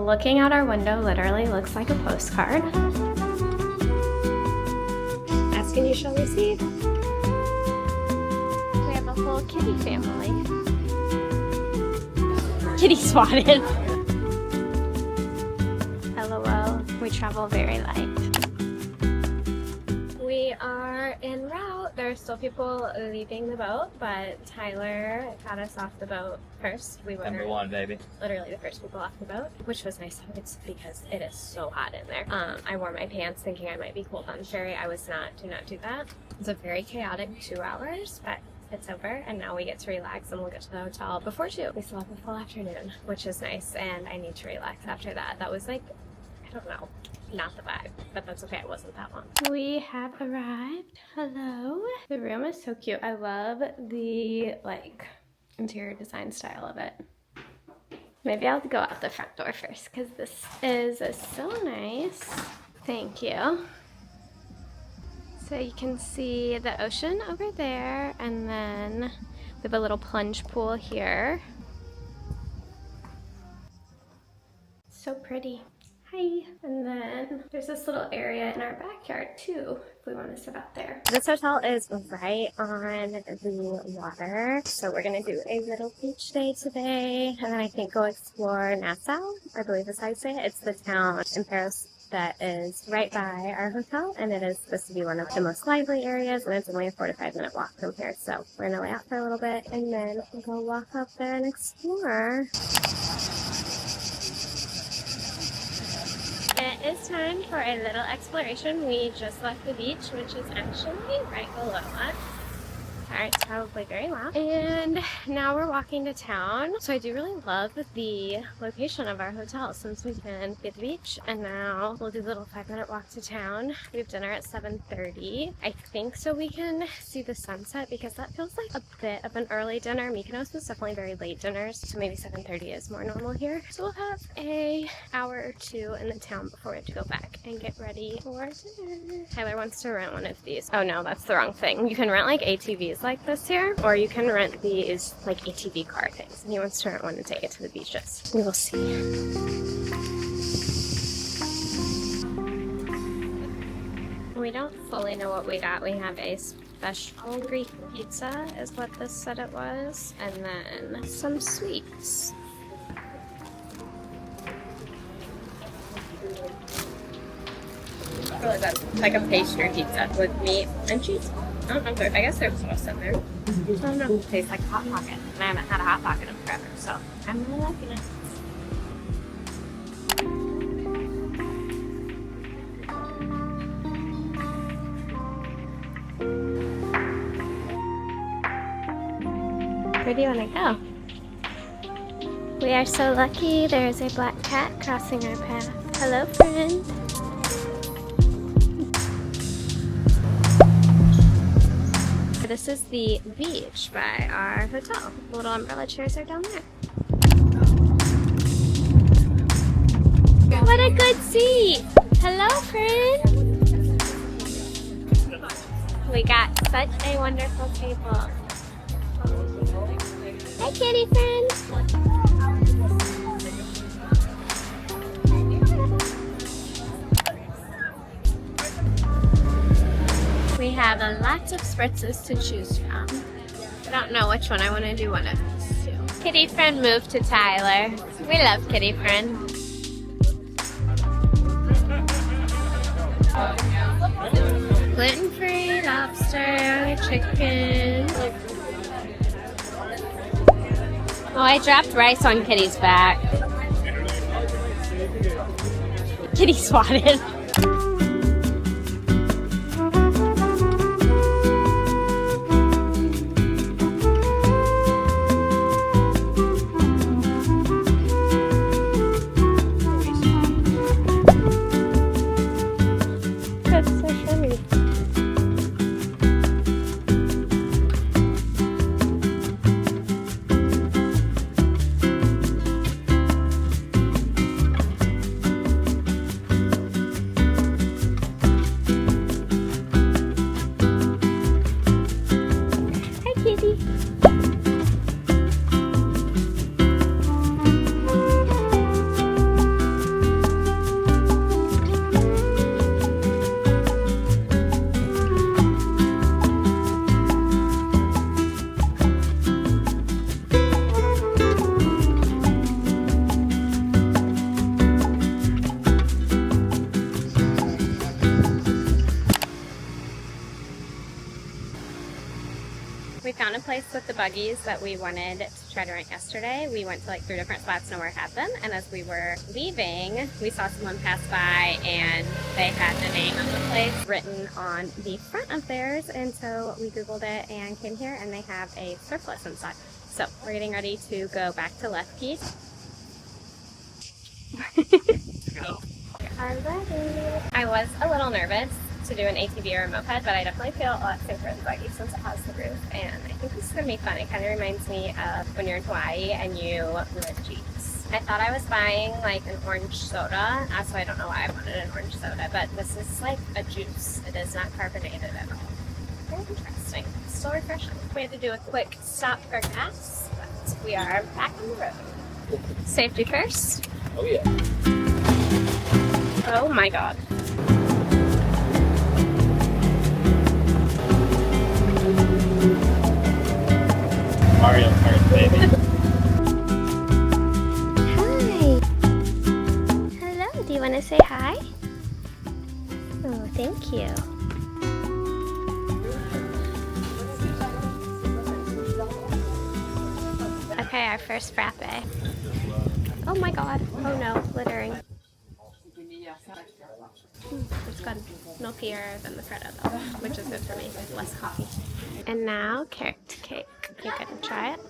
looking out our window literally looks like a postcard. Asking you shall receive. We have a whole kitty family. Kitty swatted. LOL, we travel very light. We are en route. There are still people leaving the boat, but Tyler got us off the boat first. We were number one, baby. Literally the first people off the boat, which was nice. It's because it is so hot in there. I wore my pants thinking I might be cold on Ferry. I was not. Do not do that. It's a very chaotic 2 hours, but it's over, and now we get to relax, and we'll get to the hotel before 2. We still have a full afternoon, which is nice, and I need to relax after that. That was like, I don't know, not the vibe, but that's okay. It wasn't that long. We have arrived. Hello. The room is so cute. I love the like interior design style of it. Maybe I'll go out the front door first because this is so nice. Thank you. So you can see the ocean over there, and then we have a little plunge pool here. So pretty. Hi. And then there's this little area in our backyard too, if we want to sit out there. This hotel is right on the water, so we're gonna do a little beach day today, and then I think go explore Nassau, I believe is how you say it. It's the town in Paros that is right by our hotel, and it is supposed to be one of the most lively areas, and it's only a 4 to 5 minute walk from here, so we're gonna lay out for a little bit and then we'll go walk up there and explore. It is time for a little exploration. We just left the beach, which is actually right below us. Alright, it's probably very loud. And now we're walking to town. So I do really love the location of our hotel since we can be at the beach. And now we'll do a little 5 minute walk to town. We have dinner at 7:30. I think so we can see the sunset because that feels like a bit of an early dinner. Mykonos was definitely very late dinners, so maybe 7:30 is more normal here. So we'll have an hour or 2 in the town before we have to go back and get ready for dinner. Tyler wants to rent one of these. Oh no, that's the wrong thing. You can rent like ATVs like this here, or you can rent these like ATV car things, and he wants to rent one and take it to the beaches. We will see. We don't fully know what we got. We have a special Greek pizza is what this said it was, and then some sweets. Really good. It's like a pastry pizza with meat and cheese. I don't know, I guess there's sauce in there. I don't know. It tastes like a Hot Pocket, and I haven't had a Hot Pocket in forever, so I'm really liking it. Where do you want to go? We are so lucky. There's a black cat crossing our path. Hello, friend. This is the beach by our hotel. The little umbrella chairs are down there. What a good seat! Hello, friend! We got such a wonderful table. Hi, kitty friend! We have lots of spritzes to choose from. I don't know which one. I want to do one of these two. Kitty friend moved to Tyler. We love kitty friend. Gluten-free lobster, chicken. Oh, I dropped rice on Kitty's back. Kitty swatted. place with the buggees that we wanted to try to rent yesterday. We went to like 3 different spots, nowhere had them, and as we were leaving, we saw someone pass by and they had the name of the place written on the front of theirs, and so we googled it and came here, and they have a surplus inside. So we're getting ready to go back to Lefkey. Go. I'm ready. I was a little nervous to do an ATV or a moped, but I definitely feel a lot safer in the buggy since it has the roof, and I think this is going to be fun. It kind of reminds me of when you're in Hawaii and you rent jeeps. I thought I was buying like an orange soda, so I don't know why I wanted an orange soda, but this is like a juice. It is not carbonated at all. Very interesting. Still refreshing. We had to do a quick stop for gas, but we are back on the road. Safety first. Oh yeah. Oh my god. Mario Kart, baby. Hi. Hello, do you want to say hi? Oh, thank you. Okay, our first frappe. Oh my god. Oh no, littering. It's good. Milkier than the freddo though, which is good for me. Less coffee. And now carrot cake. You can try it.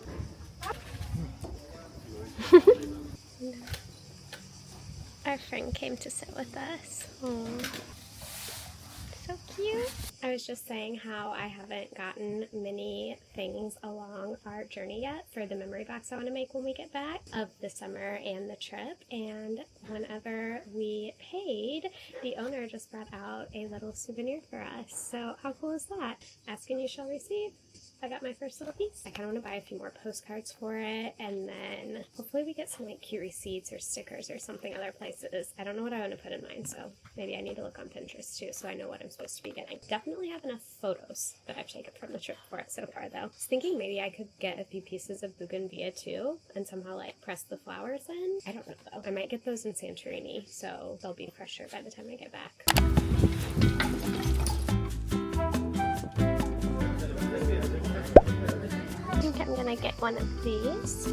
Our friend came to sit with us. Aww. So cute. I was just saying how I haven't gotten many things along our journey yet for the memory box I want to make when we get back of the summer and the trip, and whenever we paid, the owner just brought out a little souvenir for us. So how cool is that? Ask and you shall receive. I got my first little piece. I kind of want to buy a few more postcards for it, and then hopefully we get some like cute receipts or stickers or something other places. I don't know what I want to put in mine, so maybe I need to look on Pinterest too so I know what I'm supposed to be getting. Definitely have enough photos that I've taken from the trip for it so far though. I was thinking maybe I could get a few pieces of bougainvillea too and somehow like press the flowers in. I don't know though. I might get those in Santorini, so they'll be fresher by the time I get back. I think I'm gonna get one of these,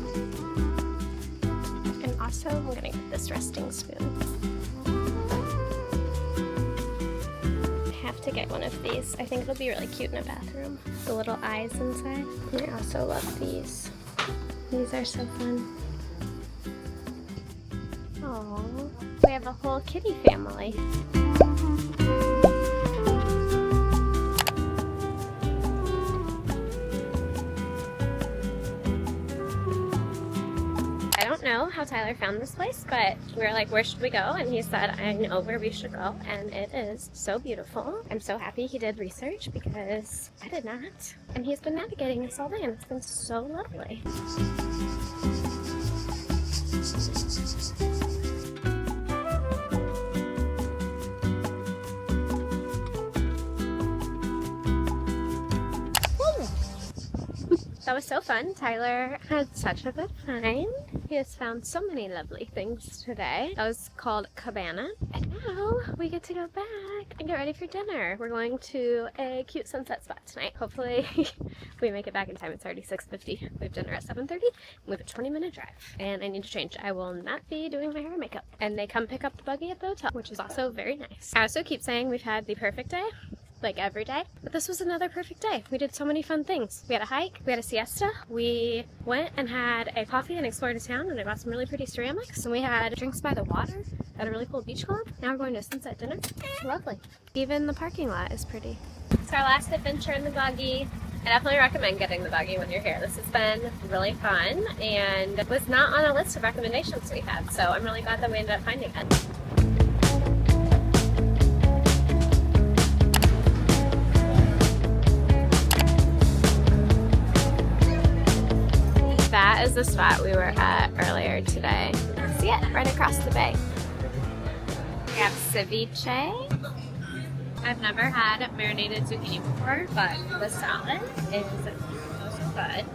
and also I'm gonna get this resting spoon. I have to get one of these. I think it'll be really cute in a bathroom. The little eyes inside. And I also love these. These are so fun. Aww, we have a whole kitty family. I don't know how Tyler found this place, but we were like, where should we go? And he said, I know where we should go, and it is so beautiful. I'm so happy he did research because I did not. And he's been navigating us all day, and it's been so lovely. That was so fun. Tyler had such a good time. He has found so many lovely things today. That was called Cabana. And now we get to go back and get ready for dinner. We're going to a cute sunset spot tonight. Hopefully we make it back in time. It's already 6:50. We have dinner at 7:30. We have a 20-minute drive. And I need to change. I will not be doing my hair and makeup. And they come pick up the buggy at the hotel, which is also very nice. I also keep saying we've had the perfect day, like every day, but this was another perfect day. We did so many fun things. We had a hike, we had a siesta, we went and had a coffee and explored a town, and I bought some really pretty ceramics, and we had drinks by the water at a really cool beach club. Now we're going to sunset dinner. Lovely. Even the parking lot is pretty. It's our last adventure in the buggy. I definitely recommend getting the buggy when you're here. This has been really fun, and it was not on a list of recommendations we had, so I'm really glad that we ended up finding it. That is the spot we were at earlier today. See it? Right across the bay. We have ceviche. I've never had marinated zucchini before, but the salad is so good.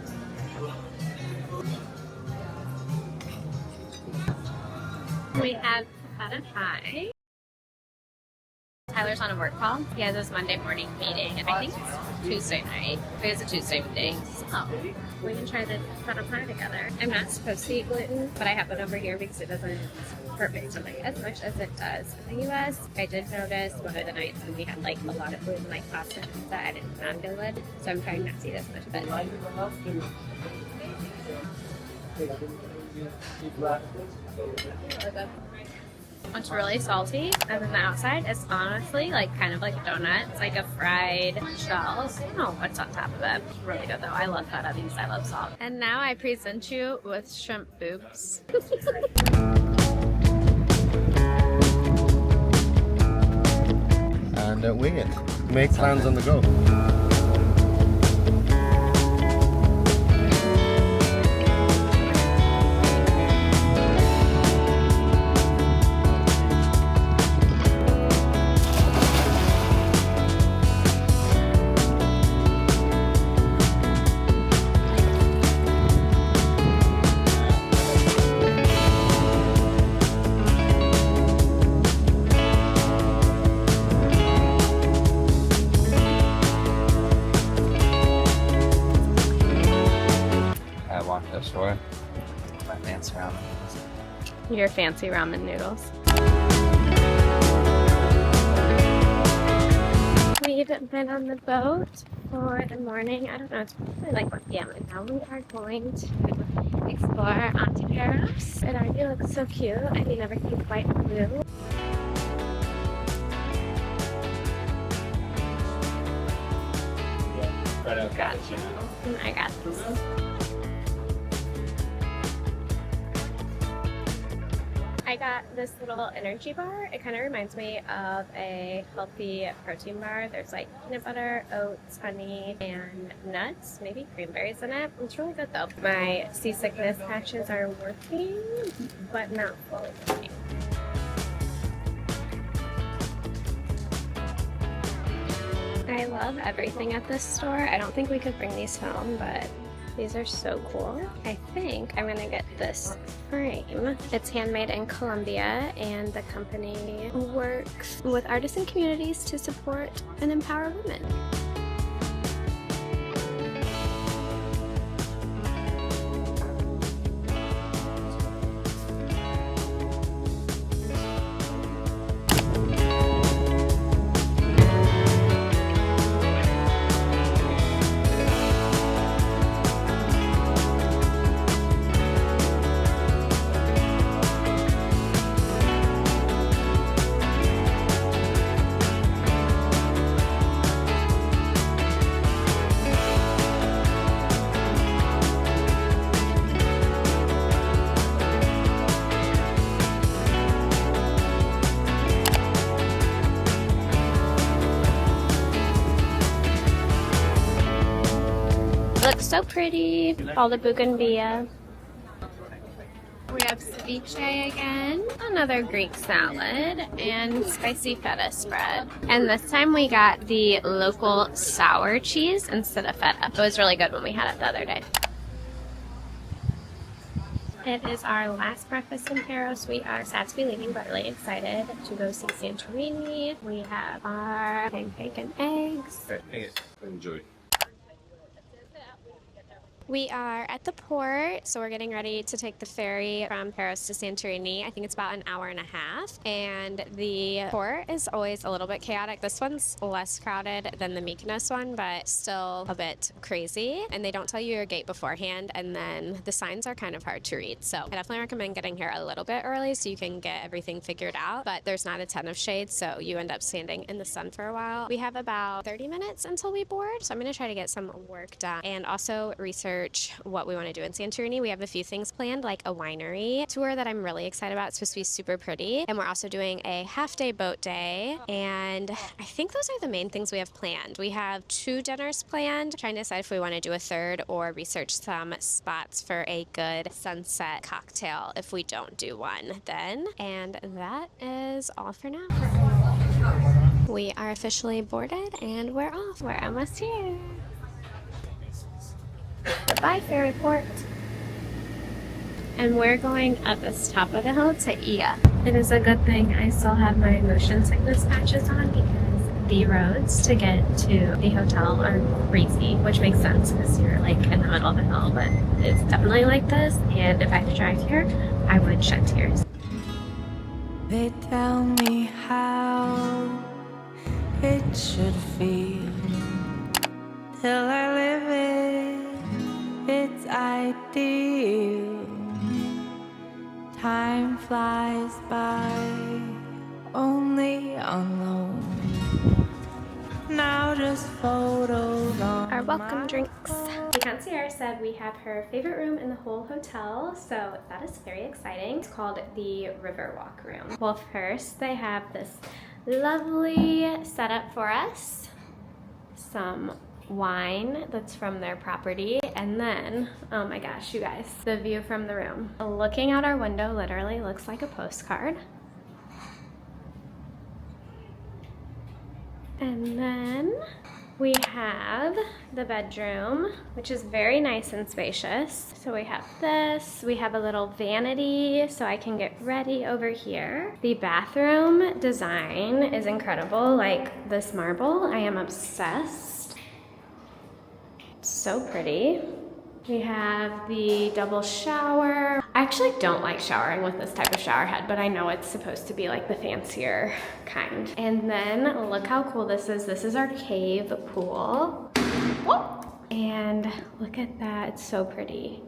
We have pad thai. Tyler's on a work call. He has his Monday morning meeting, and I think it's Tuesday night. It is a Tuesday meeting. So we can try this feta pie together. I'm not supposed to eat gluten, but I have it over here because it doesn't hurt my stomach as much as it does in the US. I did notice one of the nights when we had like a lot of gluten, like pasta and pizza, I did not feel good. So I'm trying not to eat as much of it. It's really salty, and then the outside is honestly like kind of like a donut. It's like a fried shell. I don't know what's on top of it. It's really good though. I love feta because I love salt. And now I present you with shrimp boobs. And wing it. Make plans on the go. Store. My fancy ramen. Your fancy ramen noodles. We've been on the boat for the morning. I don't know, it's probably like 1 p.m. and now we are going to explore Antiparos. It already looks so cute. I mean, everything's white and blue. Got I got this. I got this little energy bar. It kind of reminds me of a healthy protein bar. There's like peanut butter, oats, honey, and nuts, maybe cranberries in it. It's really good though. My seasickness patches are working, but not fully working. I love everything at this store. I don't think we could bring these home, but these are so cool. I think I'm gonna get this frame. It's handmade in Colombia, and the company works with artisan communities to support and empower women. Looks so pretty. All the bougainvillea. We have ceviche again, another Greek salad, and spicy feta spread. And this time we got the local sour cheese instead of feta. It was really good when we had it the other day. It is our last breakfast in Paros. We are sad to be leaving, but really excited to go see Santorini. We have our pancake and eggs. Enjoy. We are at the port, so we're getting ready to take the ferry from Paros to Santorini. I think it's about an hour and a half, and the port is always a little bit chaotic. This one's less crowded than the Mykonos one, but still a bit crazy, and they don't tell you your gate beforehand, and then the signs are kind of hard to read. So I definitely recommend getting here a little bit early so you can get everything figured out, but there's not a ton of shade, so you end up standing in the sun for a while. We have about 30 minutes until we board, so I'm going to try to get some work done and also research what we want to do in Santorini. We have a few things planned, like a winery tour that I'm really excited about. It's supposed to be super pretty, and we're also doing a half-day boat day, and I think those are the main things we have planned. We have 2 dinners planned, trying to decide if we want to do a third or research some spots for a good sunset cocktail if we don't do one then. And that is all for now. We are officially boarded and we're off. We're almost here. Goodbye, Ferry Port. And we're going up this top of the hill to Ia. It is a good thing I still have my motion sickness patches on because the roads to get to the hotel are crazy, which makes sense because you're like in the middle of the hill, but it's definitely like this. And if I could drive here, I would shed tears. They tell me how it should feel till I live it. It's ideal. Time flies by only on loan. Now just photos on Our welcome my drinks. phone. The concierge said we have her favorite room in the whole hotel, so that is very exciting. It's called the Riverwalk room. Well, first they have this lovely setup for us. Some wine that's from their property, and then, oh my gosh, you guys, the view from the room. Looking out our window literally looks like a postcard. And then we have the bedroom, which is very nice and spacious. So we have this, we have a little vanity so I can get ready over here. The bathroom design is incredible, like this marble, I am obsessed. So pretty. We have the double shower. I actually don't like showering with this type of shower head, but I know it's supposed to be like the fancier kind. And then look how cool this is. This is our cave pool. Whoa. And look at that, it's so pretty.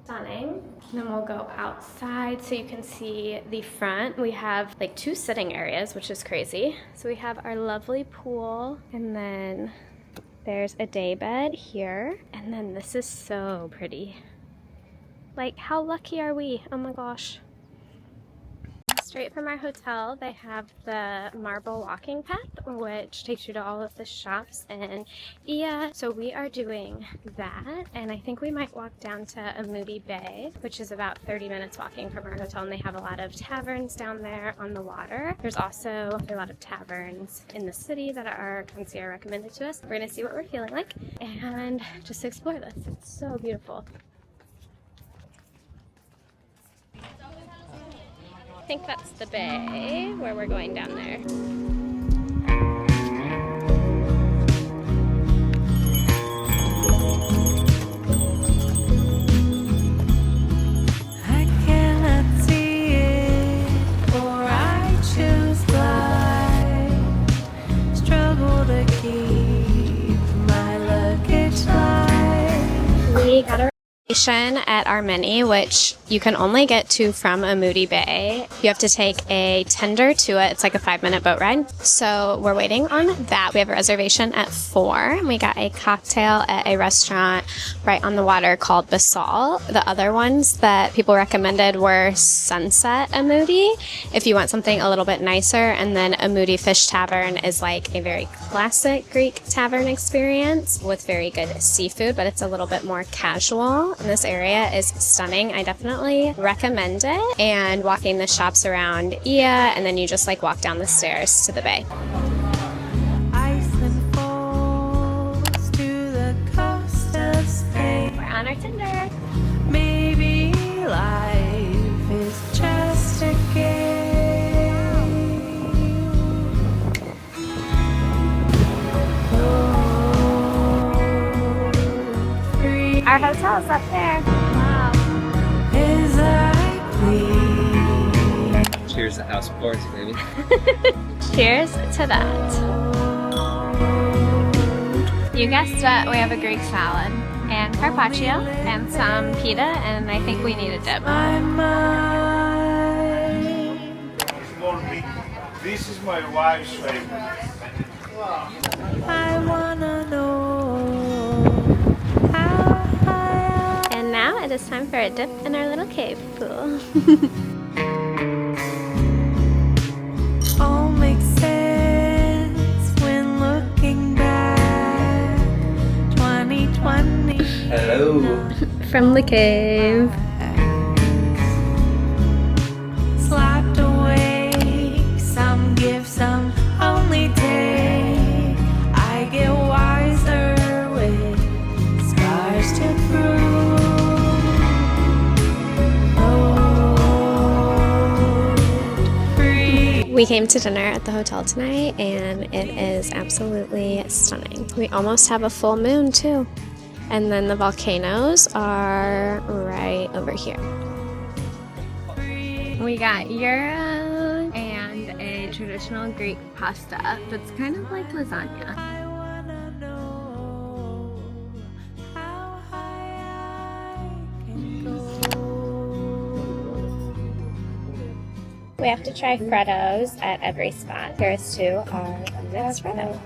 Stunning. And then we'll go outside so you can see the front. We have like 2 sitting areas, which is crazy. So we have our lovely pool, and then there's a day bed here. And then this is so pretty. Like, how lucky are we? Oh my gosh. Straight from our hotel, they have the marble walking path, which takes you to all of the shops in Ia. So we are doing that, and I think we might walk down to Amoudi Bay, which is about 30 minutes walking from our hotel, and they have a lot of taverns down there on the water. There's also a lot of taverns in the city that our concierge recommended to us. We're gonna see what we're feeling like and just explore this. It's so beautiful. I think that's the bay where we're going down there. I cannot see it, or I choose life. Struggle to keep my luggage light. We got a reservation at our mini, which you can only get to from Amoudi Bay. You have to take a tender to it. It's like a 5-minute boat ride. So we're waiting on that. We have a reservation at 4. We got a cocktail at a restaurant right on the water called Basal. The other ones that people recommended were Sunset Amoudi, if you want something a little bit nicer. And then Amoudi Fish Tavern is like a very classic Greek tavern experience with very good seafood, but it's a little bit more casual. And this area is stunning. I definitely recommend it. And walking the shops around Ia, and then you just like walk down the stairs to the bay. Iceland falls to the coast of Spain. We're on our Tinder. Maybe life is just a game. Oh, free Our hotel is up there. Wow. as I please. Cheers to house floors, baby. Cheers to that. You guessed it, we have a Greek salad and carpaccio and some pita, and I think we need a dip. My mind. This is my wife's favorite. I wanna know how high And now it is time for a dip in our little cave pool. all makes sense when looking back. 2020. Hello. From the cave. Slapped away. Some give, some only take. I get wiser with scars to prove. We came to dinner at the hotel tonight and it is absolutely stunning. We almost have a full moon too. And then the volcanoes are right over here. We got gyro and a traditional Greek pasta that's kind of like lasagna. I wanna know how high I can go. We have to try freddos at every spot. Here's to our next freddo.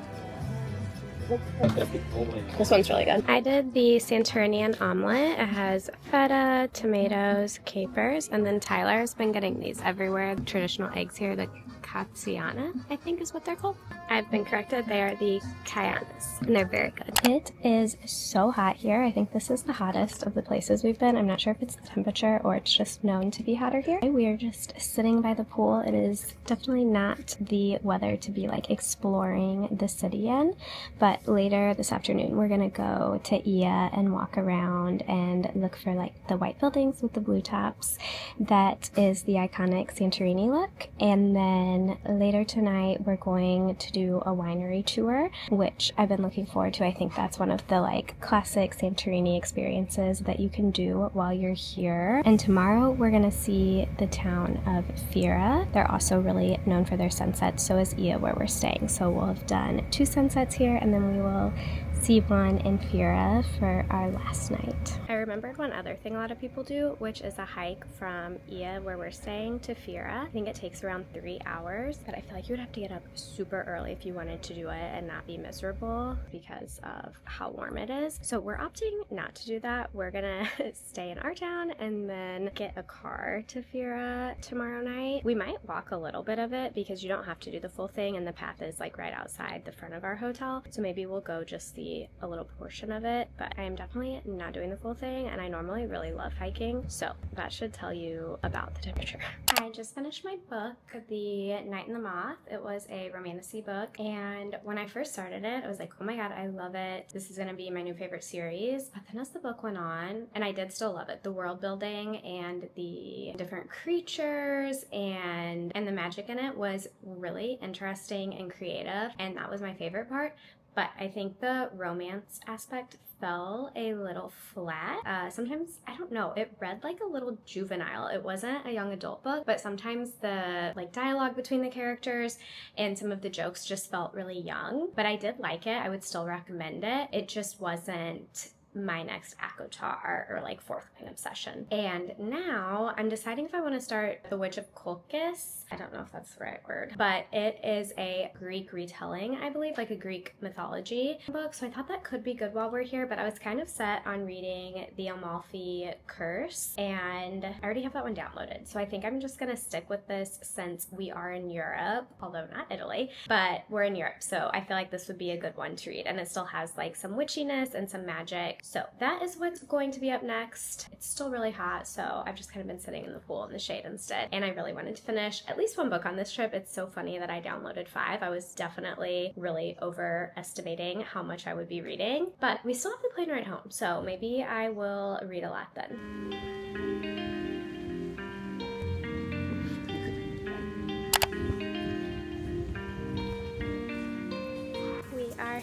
This one's really good. I did the Santorini omelet. It has feta, tomatoes, capers, and then Tyler's been getting these everywhere. The traditional eggs here, the Katsiana, I think is what they're called. I've been corrected. They are the Kaianas, and they're very good. It is so hot here. I think this is the hottest of the places we've been. I'm not sure if it's the temperature or it's just known to be hotter here. We are just sitting by the pool. It is definitely not the weather to be like exploring the city in, but later this afternoon we're gonna go to Ia and walk around and look for like the white buildings with the blue tops. That is the iconic Santorini look. And then later tonight we're going to do a winery tour, which I've been looking forward to. I think that's one of the like classic Santorini experiences that you can do while you're here. And tomorrow we're gonna see the town of Ferry. They're also really known for their sunsets, so is Ia where we're staying. So we'll have done 2 sunsets here and then we will see one in Ferry for our last night. I remembered one other thing a lot of people do, which is a hike from Ia where we're staying to Ferry. I think it takes around 3 hours, but I feel like you would have to get up super early if you wanted to do it and not be miserable because of how warm it is. So we're opting not to do that. We're gonna stay in our town and then get a car to Ferry tomorrow night. We might walk a little bit of it because you don't have to do the full thing and the path is like right outside the front of our hotel. So maybe we'll go just see a little portion of it, but I am definitely not doing the full thing and I normally really love hiking, so that should tell you about the temperature. I just finished my book, The Night and the Moth. It was a romantasy book, and when I first started it, I was like, oh my god, I love it. This is gonna be my new favorite series. But then as the book went on, and I did still love it, the world building and the different creatures and the magic in it was really interesting and creative, and that was my favorite part. But I think the romance aspect fell a little flat. Sometimes, I don't know, it read like a little juvenile. It wasn't a young adult book, but sometimes the like dialogue between the characters and some of the jokes just felt really young. But I did like it. I would still recommend it. It just wasn't my next ACOTAR or like forthcoming obsession. And now I'm deciding if I want to start The Witch of Colchis. I don't know if that's the right word, but it is a Greek retelling, I believe, like a Greek mythology book. So I thought that could be good while we're here, but I was kind of set on reading The Amalfi Curse, and I already have that one downloaded. So I think I'm just gonna stick with this since we are in Europe, although not Italy, but we're in Europe. So I feel like this would be a good one to read, and it still has like some witchiness and some magic. So that is what's going to be up next. It's still really hot, so I've just kind of been sitting in the pool in the shade instead. And I really wanted to finish at least one book on this trip. It's so funny that I downloaded 5. I was definitely really overestimating how much I would be reading, but we still have the plane ride home, so maybe I will read a lot then.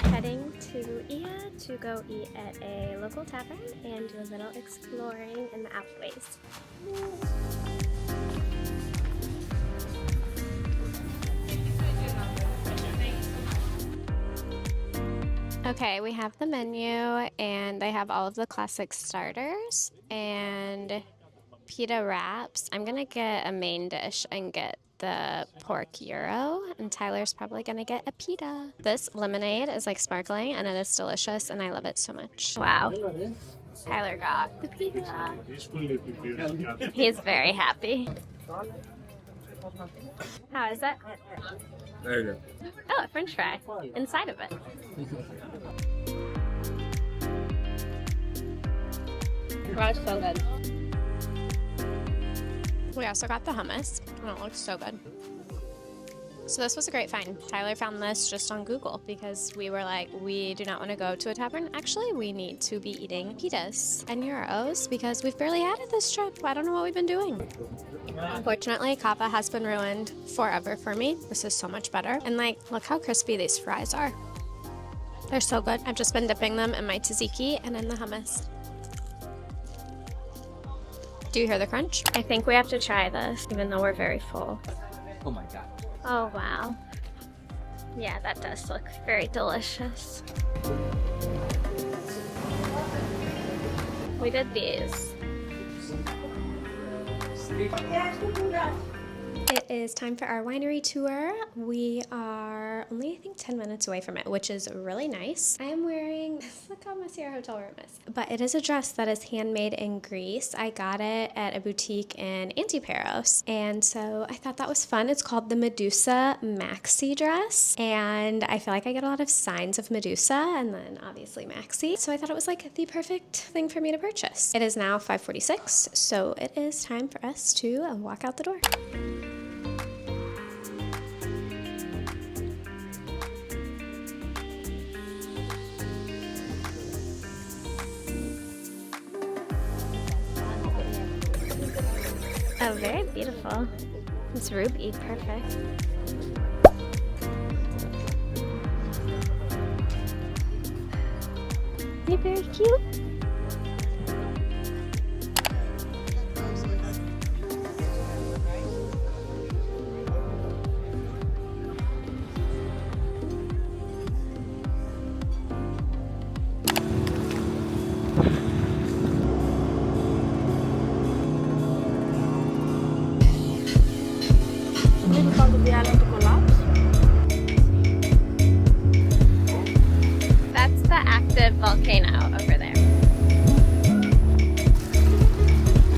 Heading to Ia to go eat at a local tavern and do a little exploring in the alleyways. Okay, we have the menu and they have all of the classic starters and pita wraps. I'm gonna get a main dish and get the pork gyro, and Tyler's probably gonna get a pita. This lemonade is like sparkling and it is delicious and I love it so much. Wow. Tyler got the pita. He's very happy. How is it? There you go. Oh, a french fry inside of it. That's so good. We also got the hummus, and it looks so good. So this was a great find. Tyler found this just on Google because we were like, we do not want to go to a tavern. Actually, we need to be eating pitas and gyros because we've barely had it this trip. I don't know what we've been doing. Unfortunately, kava has been ruined forever for me. This is so much better. And like, look how crispy these fries are. They're so good. I've just been dipping them in my tzatziki and in the hummus. Do you hear the crunch? I think we have to try this, even though we're very full. Oh my god. Oh, wow. Yeah, that does look very delicious. We did these. It is time for our winery tour. We are only, I think, 10 minutes away from it, which is really nice. I am wearing, look how messy our hotel room is. But it is a dress that is handmade in Greece. I got it at a boutique in Antiparos. And so I thought that was fun. It's called the Medusa Maxie dress. And I feel like I get a lot of signs of Medusa and then obviously Maxie. So I thought it was like the perfect thing for me to purchase. It is now 5:46, so it is time for us to walk out the door. Oh, very beautiful. It's ruby, perfect. They're very cute. That's the active volcano over there.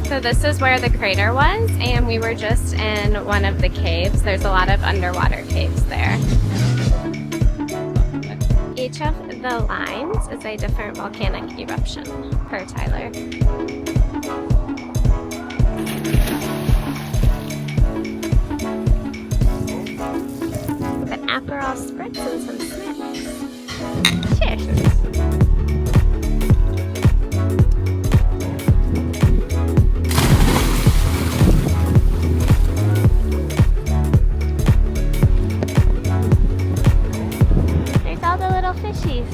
So this is where the crater was, and we were just in one of the caves. There's a lot of underwater caves there. Each of the lines is a different volcanic eruption per Tyler. An Aperol spritz and some snacks. Cheers! There's all the little fishies.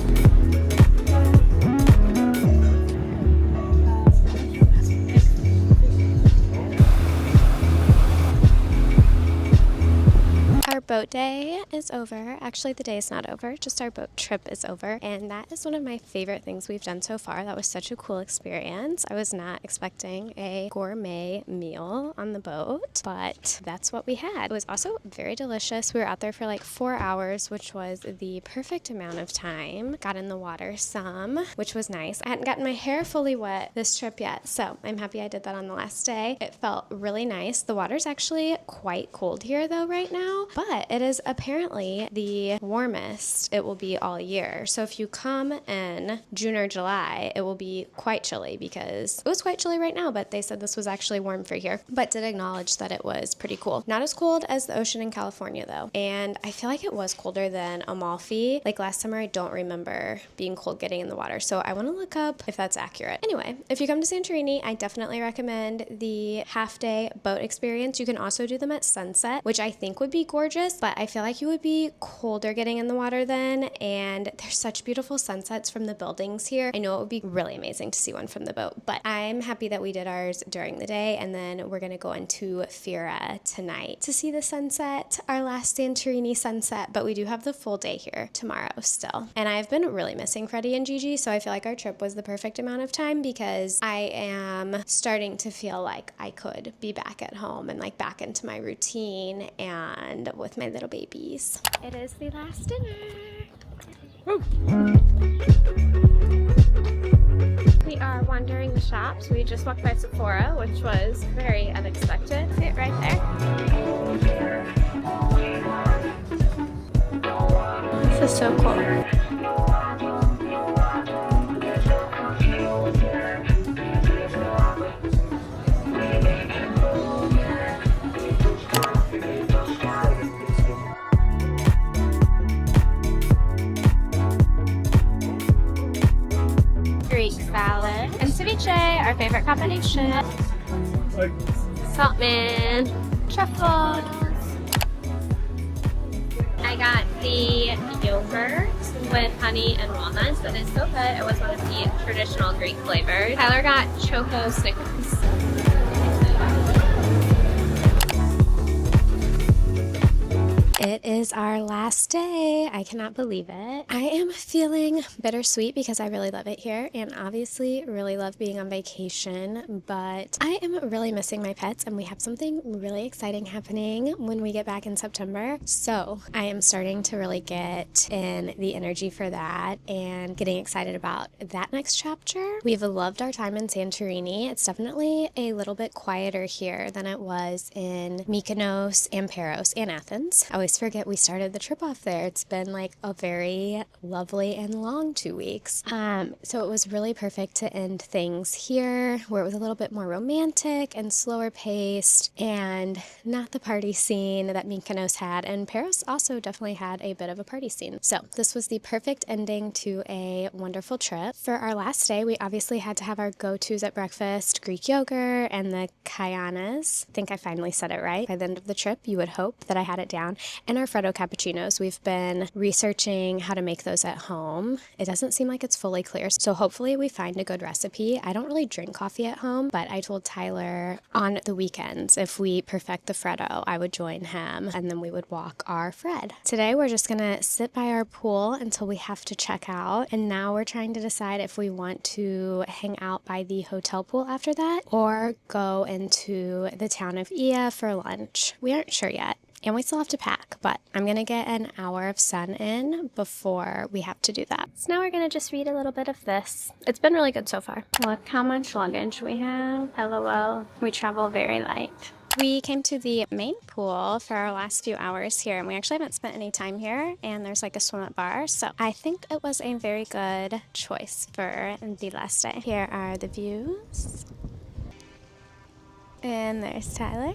Our boat day is over. Actually, the day is not over, just our boat trip is over. And that is one of my favorite things we've done so far. That was such a cool experience. I was not expecting a gourmet meal on the boat, but that's what we had. It was also very delicious. We were out there for like 4 hours, which was the perfect amount of time. Got in the water some, which was nice. I hadn't gotten my hair fully wet this trip yet, so I'm happy I did that on the last day. It felt really nice. The water's actually quite cold here though right now, but it is apparently the warmest it will be all year. So if you come in June or July, it will be quite chilly because it was quite chilly right now, but they said this was actually warm for here. But did acknowledge that it was pretty cool. Not as cold as the ocean in California though. And I feel like it was colder than Amalfi. Like last summer, I don't remember being cold getting in the water. So I want to look up if that's accurate. Anyway, if you come to Santorini, I definitely recommend the half-day boat experience. You can also do them at sunset, which I think would be gorgeous, but I feel like you would be colder getting in the water then, and there's such beautiful sunsets from the buildings here. I know it would be really amazing to see one from the boat, but I'm happy that we did ours during the day, and then we're gonna go into Ferry tonight to see the sunset, our last Santorini sunset, but we do have the full day here tomorrow still. And I've been really missing Freddie and Gigi, so I feel like our trip was the perfect amount of time because I am starting to feel like I could be back at home and like back into my routine and with my little babies. It is the last dinner. Woo. We are wandering the shops. We just walked by Sephora, which was very unexpected. See it right there. This is so cool. Greek salad and ceviche, our favorite combination. Saltman, truffles. I got the yogurt with honey and walnuts. That is so good. It was one of the traditional Greek flavors. Tyler got choco Snickers. It is our last day. I cannot believe it. I am feeling bittersweet because I really love it here and obviously really love being on vacation, but I am really missing my pets and we have something really exciting happening when we get back in September. So I am starting to really get in the energy for that and getting excited about that next chapter. We've loved our time in Santorini. It's definitely a little bit quieter here than it was in Mykonos and Paros and Athens. I always forget we started the trip off there. It's been like a very lovely and long 2 weeks. So it was really perfect to end things here where it was a little bit more romantic and slower paced and not the party scene that Mykonos had, and Paros also definitely had a bit of a party scene. So this was the perfect ending to a wonderful trip. For our last day, we obviously had to have our go-tos at breakfast, Greek yogurt and the kaianas. I think I finally said it right. By the end of the trip, you would hope that I had it down. And our freddo cappuccinos, we've been researching how to make those at home. It doesn't seem like it's fully clear, so hopefully we find a good recipe. I don't really drink coffee at home, but I told Tyler on the weekends if we perfect the freddo, I would join him and then we would walk our Fred. Today we're just gonna sit by our pool until we have to check out, and now we're trying to decide if we want to hang out by the hotel pool after that or go into the town of Ia for lunch. We aren't sure yet. And we still have to pack, but I'm gonna get an hour of sun in before we have to do that. So now we're gonna just read a little bit of this. It's been really good so far. Look how much luggage we have. LOL. We travel very light. We came to the main pool for our last few hours here, and we actually haven't spent any time here, and there's like a swim up bar, so I think it was a very good choice for the last day. Here are the views. And there's Tyler.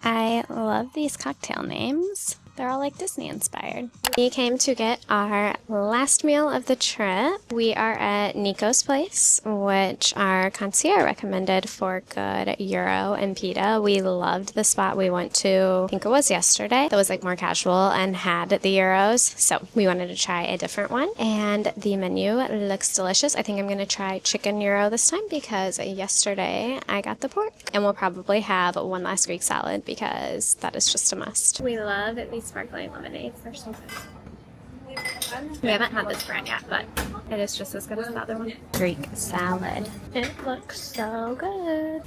I love these cocktail names. They're all like Disney inspired. We came to get our last meal of the trip. We are at Nico's place, which our concierge recommended for good gyro and pita. We loved the spot we went to, I think it was yesterday, that was like more casual and had the gyros. So we wanted to try a different one. And the menu looks delicious. I think I'm gonna try chicken gyro this time because yesterday I got the pork. And we'll probably have one last Greek salad because that is just a must. We love these sparkling lemonades. They're so good. We haven't had this brand yet, but it is just as good as the other one. Greek salad. It looks so good.